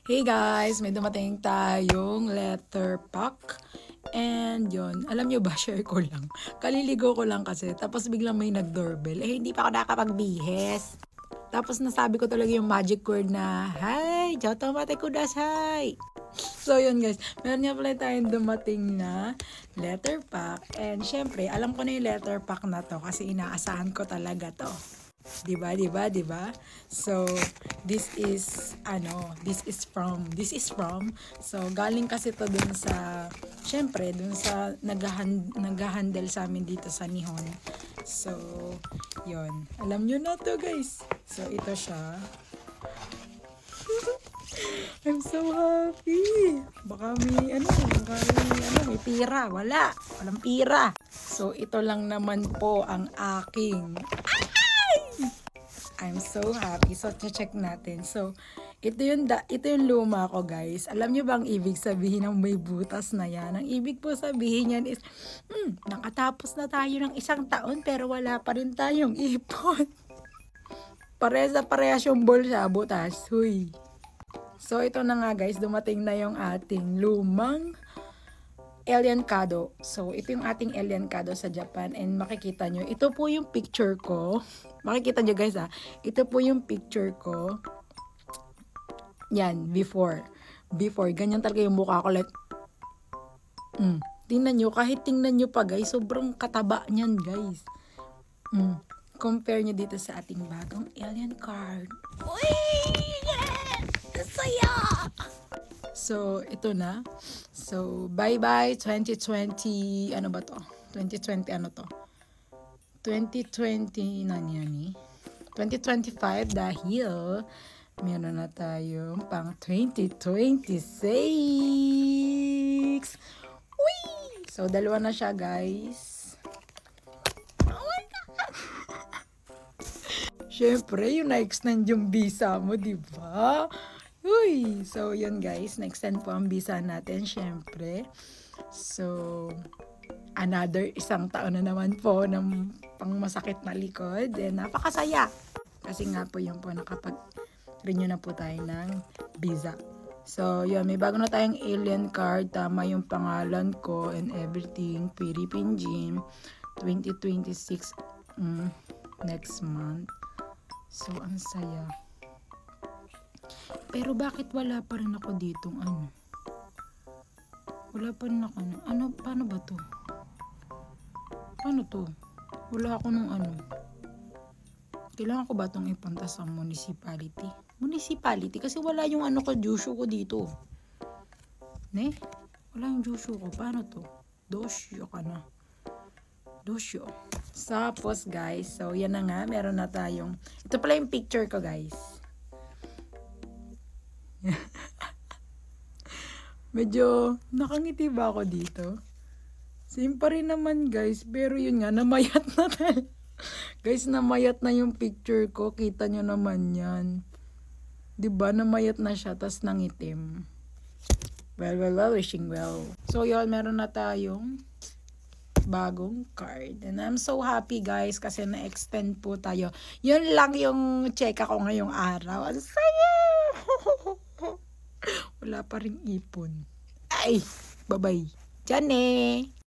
Hey guys, may dumating tayong letter pack. And yun, alam nyo ba, share ko lang. Kaliligo ko lang kasi, tapos biglang may nag-doorbell. Hindi pa ako nakapagbihes. Tapos nasabi ko talaga yung magic word na, "Hi, jotomate kudasai." So yun guys, meron nga pala tayong dumating na letter pack. And syempre, alam ko na yung letter pack na to kasi inaasahan ko talaga to. Diba? So, this is from, so, galing kasi to dun sa, syempre, dun sa nag-handle sa amin dito sa Nihon. So, yon, alam nyo na to guys. So, ito siya. I'm so happy. Baka may may pira. Walang pira. So, ito lang naman po ang aking I'm so happy. So, check natin. So, ito yung luma ko, guys. Alam nyo ba ang ibig sabihin ng may butas na yan? Ang ibig po sabihin yan is, nakatapos na tayo ng 1 taon pero wala pa rin tayong ipon. Parehas yung bulsa, butas. Huy. So, ito na nga, guys. Dumating na yung ating lumang alien kado. So, ito yung ating alien kado sa Japan. And makikita nyo, ito po yung picture ko. Makikita nyo guys ito po yung picture ko. Yan, before. Ganyan talaga yung mukha ko. Like, tingnan nyo, kahit tingnan nyo pa guys, sobrang kataba niyan guys. Compare nyo dito sa ating bagong alien card. Uy! Yes! Saya! So, ito na. So, bye-bye 2020, ano ba to? 2020, ano to? 2020 na yan 2025 dahil meron na tayong pang 2026. Uy! So, 2 na siya, guys. Oh my God! Syempre, yung na-extend yung visa mo, diba? Uy! So, yun guys. Na-extend po ang visa natin, syempre. So, another 1 taon na naman po ng pang masakit na likod. And napakasaya. Kasi nga po yun po, nakapag-renew na po tayo ng visa. So, yun. May bago na tayong alien card. Tama yung pangalan ko and everything. Philippine Gym. 2026 next month. So, ang saya. Pero bakit wala pa rin ako ditong ano? Wala pa rin ako paano ba to? Paano to? Wala ako nung ano. Kailangan ko ba itong ipunta sa municipality? Municipality? Kasi wala yung ano ko, jushu ko dito. Ne? Wala yung jushu ko. Paano to? Doshyo ka na. Doshyo. Tapos guys, so yan na nga. Meron na tayong, ito pala yung picture ko guys. Medyo nakangiti ba ako dito? Same pa rin naman guys, pero yun nga, namayat na guys, namayat na yung picture ko. Kita nyo naman yan. Diba, namayat na siya, tas nangitim. Well, wishing well. So yun, meron na tayong bagong card. And I'm so happy guys, kasi na-extend po tayo. Yun lang yung check ako ngayong araw. Ang saya! Wala pa ring ipon. Ay! Bye-bye. Diyan